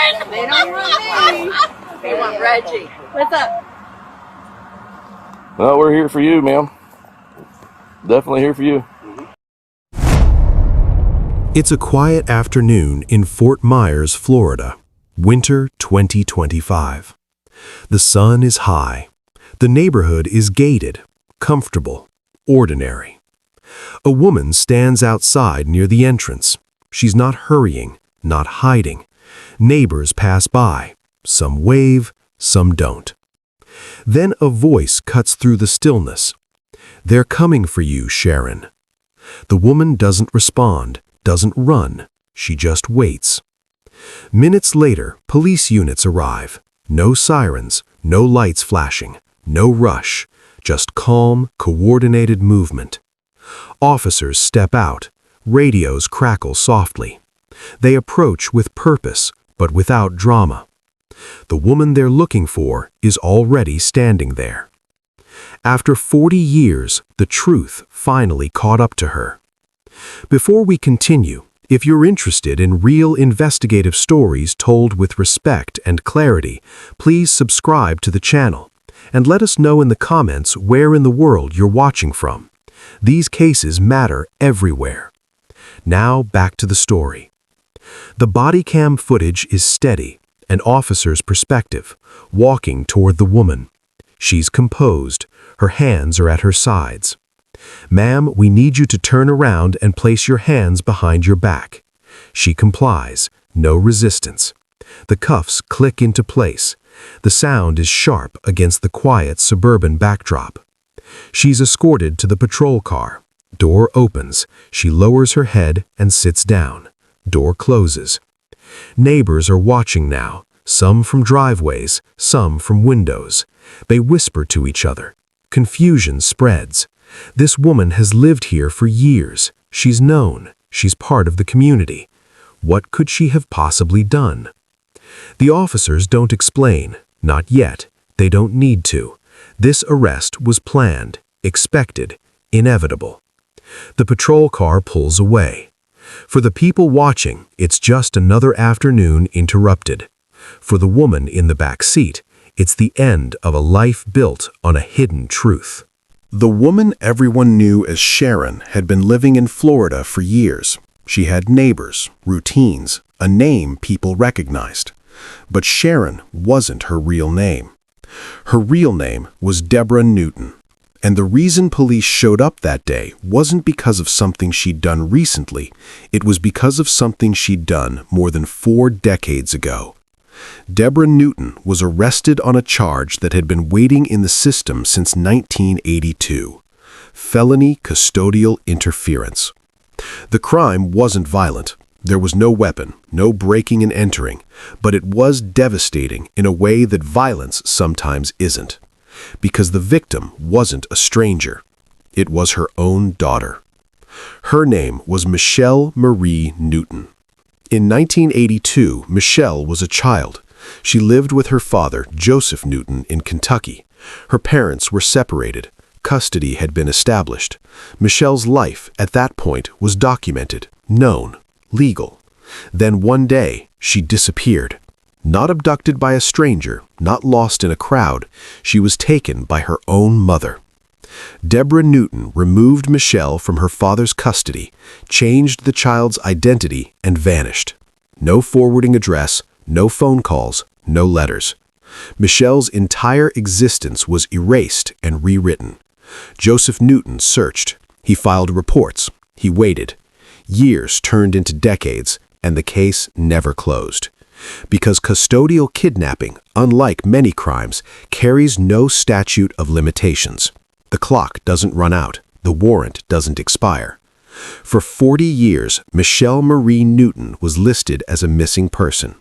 Sharon! They don't want me. They want Reggie. What's up? Well, we're here for you, ma'am. Definitely here for you. It's a quiet afternoon in Fort Myers, Florida, winter 2025. The sun is high. The neighborhood is gated, comfortable, ordinary. A woman stands outside near the entrance. She's not hurrying, not hiding. Neighbors pass by. Some wave, some don't. Then a voice cuts through the stillness. "They're coming for you, Sharon." The woman doesn't respond, doesn't run. She just waits. Minutes later, police units arrive. No sirens, no lights flashing, no rush, just calm, coordinated movement. Officers step out. Radios crackle softly. They approach with purpose, but without drama. The woman they're looking for is already standing there. After 40 years, the truth finally caught up to her. Before we continue, if you're interested in real investigative stories told with respect and clarity, please subscribe to the channel and let us know in the comments where in the world you're watching from. These cases matter everywhere. Now back to the story. The body cam footage is steady, an officer's perspective, walking toward the woman. She's composed. Her hands are at her sides. "Ma'am, we need you to turn around and place your hands behind your back." She complies, no resistance. The cuffs click into place. The sound is sharp against the quiet suburban backdrop. She's escorted to the patrol car. Door opens. She lowers her head and sits down. Door closes. Neighbors are watching now, some from driveways, some from windows. They whisper to each other. Confusion spreads. This woman has lived here for years. She's known. She's part of the community. What could she have possibly done? The officers don't explain. Not yet. They don't need to. This arrest was planned, expected, inevitable. The patrol car pulls away. For the people watching, it's just another afternoon interrupted. For the woman in the back seat, it's the end of a life built on a hidden truth. The woman everyone knew as Sharon had been living in Florida for years. She had neighbors, routines, a name people recognized. But Sharon wasn't her real name. Her real name was Deborah Newton. And the reason police showed up that day wasn't because of something she'd done recently. It was because of something she'd done more than 4 decades ago. Deborah Newton was arrested on a charge that had been waiting in the system since 1982. Felony custodial interference. The crime wasn't violent. There was no weapon, no breaking and entering, but it was devastating in a way that violence sometimes isn't. Because the victim wasn't a stranger. It was her own daughter. Her name was Michelle Marie Newton. In 1982, Michelle was a child. She lived with her father, Joseph Newton, in Kentucky. Her parents were separated. Custody had been established. Michelle's life at that point was documented, known, legal. Then one day, she disappeared. Not abducted by a stranger, not lost in a crowd, she was taken by her own mother. Deborah Newton removed Michelle from her father's custody, changed the child's identity, and vanished. No forwarding address, no phone calls, no letters. Michelle's entire existence was erased and rewritten. Joseph Newton searched. He filed reports. He waited. Years turned into decades, and the case never closed. Because custodial kidnapping, unlike many crimes, carries no statute of limitations. The clock doesn't run out. The warrant doesn't expire. For 40 years, Michelle Marie Newton was listed as a missing person.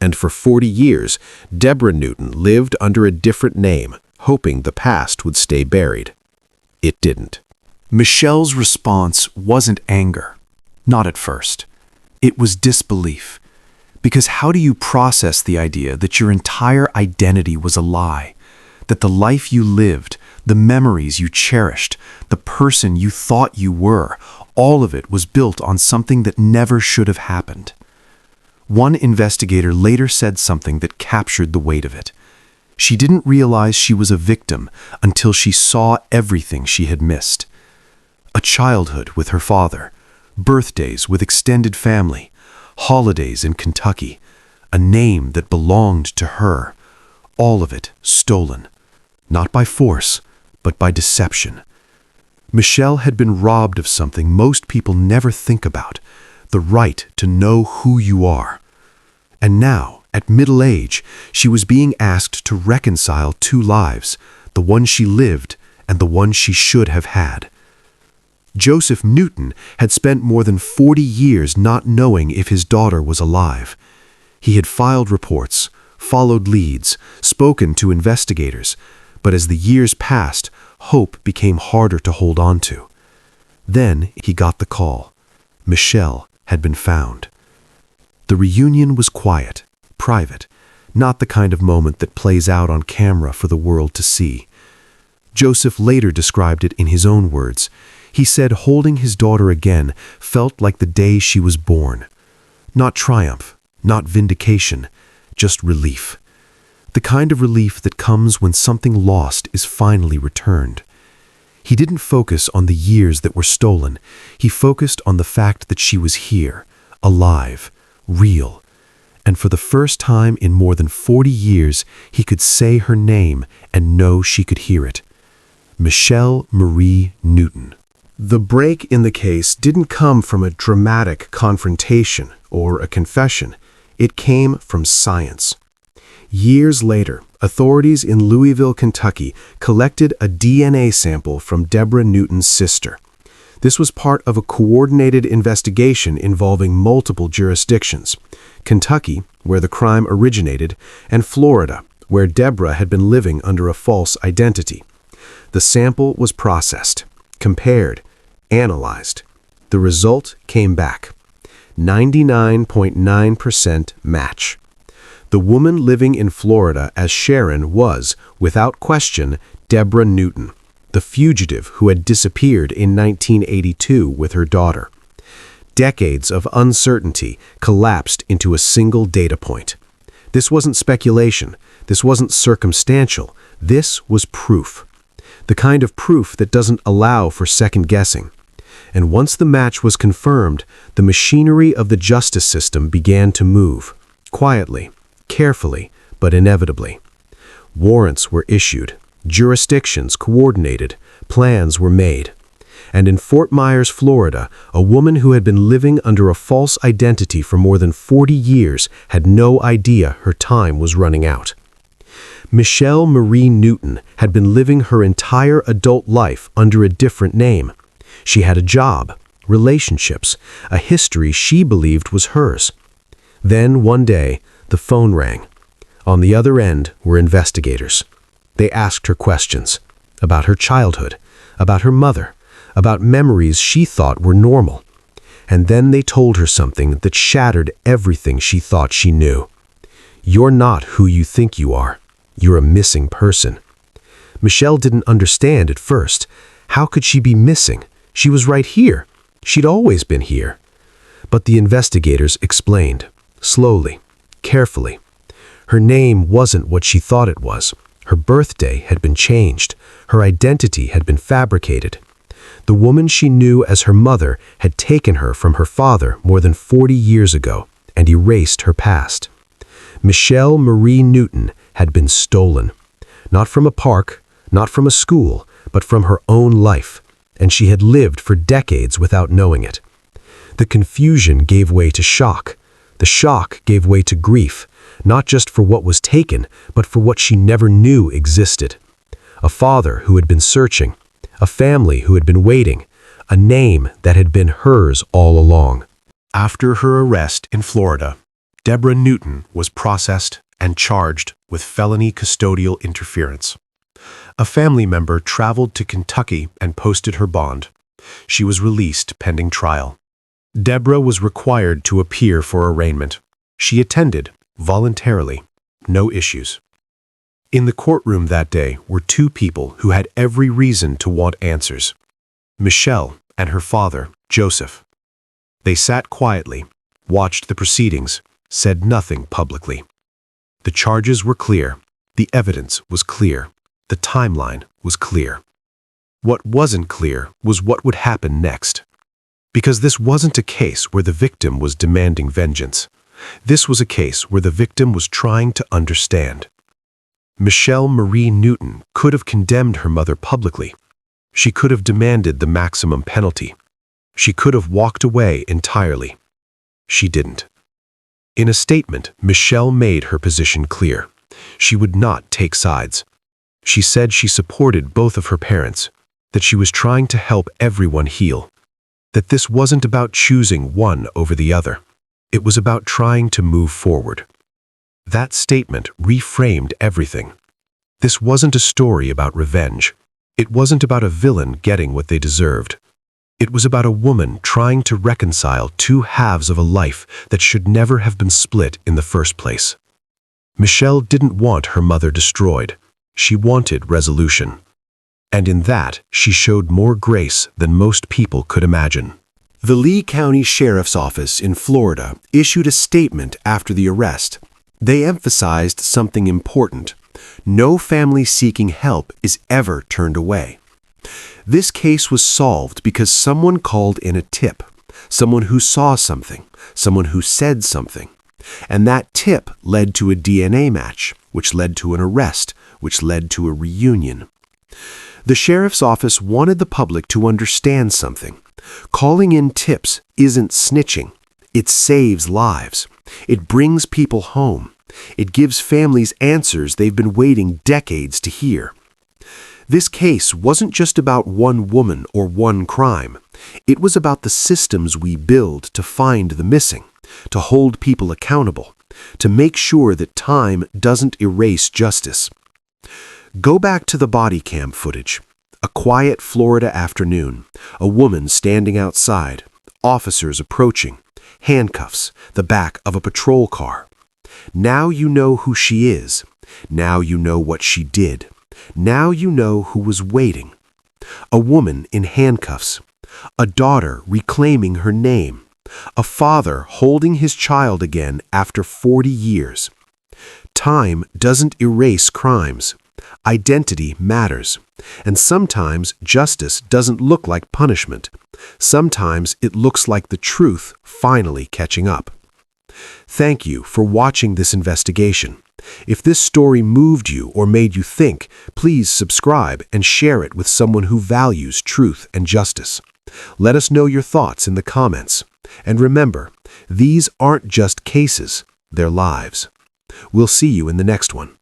And for 40 years, Deborah Newton lived under a different name, hoping the past would stay buried. It didn't. Michelle's response wasn't anger. Not at first. It was disbelief. Because how do you process the idea that your entire identity was a lie? That the life you lived, the memories you cherished, the person you thought you were, all of it was built on something that never should have happened? One investigator later said something that captured the weight of it. She didn't realize she was a victim until she saw everything she had missed. A childhood with her father, birthdays with extended family, holidays in Kentucky, a name that belonged to her, all of it stolen, not by force, but by deception. Michelle had been robbed of something most people never think about, the right to know who you are. And now, at middle age, she was being asked to reconcile two lives, the one she lived and the one she should have had. Joseph Newton had spent more than 40 years not knowing if his daughter was alive. He had filed reports, followed leads, spoken to investigators, but as the years passed, hope became harder to hold on to. Then he got the call. Michelle had been found. The reunion was quiet, private, not the kind of moment that plays out on camera for the world to see. Joseph later described it in his own words. He said holding his daughter again felt like the day she was born. Not triumph, not vindication, just relief. The kind of relief that comes when something lost is finally returned. He didn't focus on the years that were stolen. He focused on the fact that she was here, alive, real. And for the first time in more than 40 years, he could say her name and know she could hear it. Michelle Marie Newton. The break in the case didn't come from a dramatic confrontation or a confession. It came from science. Years later, authorities in Louisville, Kentucky, collected a DNA sample from Deborah Newton's sister. This was part of a coordinated investigation involving multiple jurisdictions: Kentucky, where the crime originated, and Florida, where Deborah had been living under a false identity. The sample was processed, compared, analyzed. The result came back: 99.9% match. The woman living in Florida as Sharon was, without question, Deborah Newton, the fugitive who had disappeared in 1982 with her daughter. Decades of uncertainty collapsed into a single data point. This wasn't speculation. This wasn't circumstantial. This was proof. The kind of proof that doesn't allow for second guessing. And once the match was confirmed, the machinery of the justice system began to move, quietly, carefully, but inevitably. Warrants were issued, jurisdictions coordinated, plans were made. And in Fort Myers, Florida, a woman who had been living under a false identity for more than 40 years had no idea her time was running out. Michelle Marie Newton had been living her entire adult life under a different name. She had a job, relationships, a history she believed was hers. Then, one day, the phone rang. On the other end were investigators. They asked her questions about her childhood, about her mother, about memories she thought were normal. And then they told her something that shattered everything she thought she knew. You're not who you think you are. You're a missing person. Michelle didn't understand at first. How could she be missing? She was right here. She'd always been here. But the investigators explained, slowly, carefully. Her name wasn't what she thought it was. Her birthday had been changed. Her identity had been fabricated. The woman she knew as her mother had taken her from her father more than 40 years ago and erased her past. Michelle Marie Newton had been stolen. Not from a park, not from a school, but from her own life, and she had lived for decades without knowing it. The confusion gave way to shock. The shock gave way to grief, not just for what was taken, but for what she never knew existed. A father who had been searching, a family who had been waiting, a name that had been hers all along. After her arrest in Florida, Deborah Newton was processed and charged with felony custodial interference. A family member traveled to Kentucky and posted her bond. She was released pending trial. Deborah was required to appear for arraignment. She attended, voluntarily, no issues. In the courtroom that day were two people who had every reason to want answers: Michelle and her father, Joseph. They sat quietly, watched the proceedings, said nothing publicly. The charges were clear. The evidence was clear. The timeline was clear. What wasn't clear was what would happen next. Because this wasn't a case where the victim was demanding vengeance. This was a case where the victim was trying to understand. Michelle Marie Newton could have condemned her mother publicly. She could have demanded the maximum penalty. She could have walked away entirely. She didn't. In a statement, Michelle made her position clear. She would not take sides. She said she supported both of her parents, that she was trying to help everyone heal, that this wasn't about choosing one over the other. It was about trying to move forward. That statement reframed everything. This wasn't a story about revenge. It wasn't about a villain getting what they deserved. It was about a woman trying to reconcile two halves of a life that should never have been split in the first place. Michelle didn't want her mother destroyed. She wanted resolution. And in that, she showed more grace than most people could imagine. The Lee County Sheriff's Office in Florida issued a statement after the arrest. They emphasized something important. No family seeking help is ever turned away. This case was solved because someone called in a tip, someone who saw something, someone who said something. And that tip led to a DNA match, which led to an arrest, which led to a reunion. The sheriff's office wanted the public to understand something. Calling in tips isn't snitching. It saves lives. It brings people home. It gives families answers they've been waiting decades to hear. This case wasn't just about one woman or one crime. It was about the systems we build to find the missing, to hold people accountable, to make sure that time doesn't erase justice. Go back to the body cam footage. A quiet Florida afternoon, a woman standing outside, officers approaching, handcuffs, the back of a patrol car. Now you know who she is. Now you know what she did. Now you know who was waiting. A woman in handcuffs. A daughter reclaiming her name. A father holding his child again after 40 years. Time doesn't erase crimes. Identity matters. And sometimes justice doesn't look like punishment. Sometimes it looks like the truth finally catching up. Thank you for watching this investigation. If this story moved you or made you think, please subscribe and share it with someone who values truth and justice. Let us know your thoughts in the comments. And remember, these aren't just cases, they're lives. We'll see you in the next one.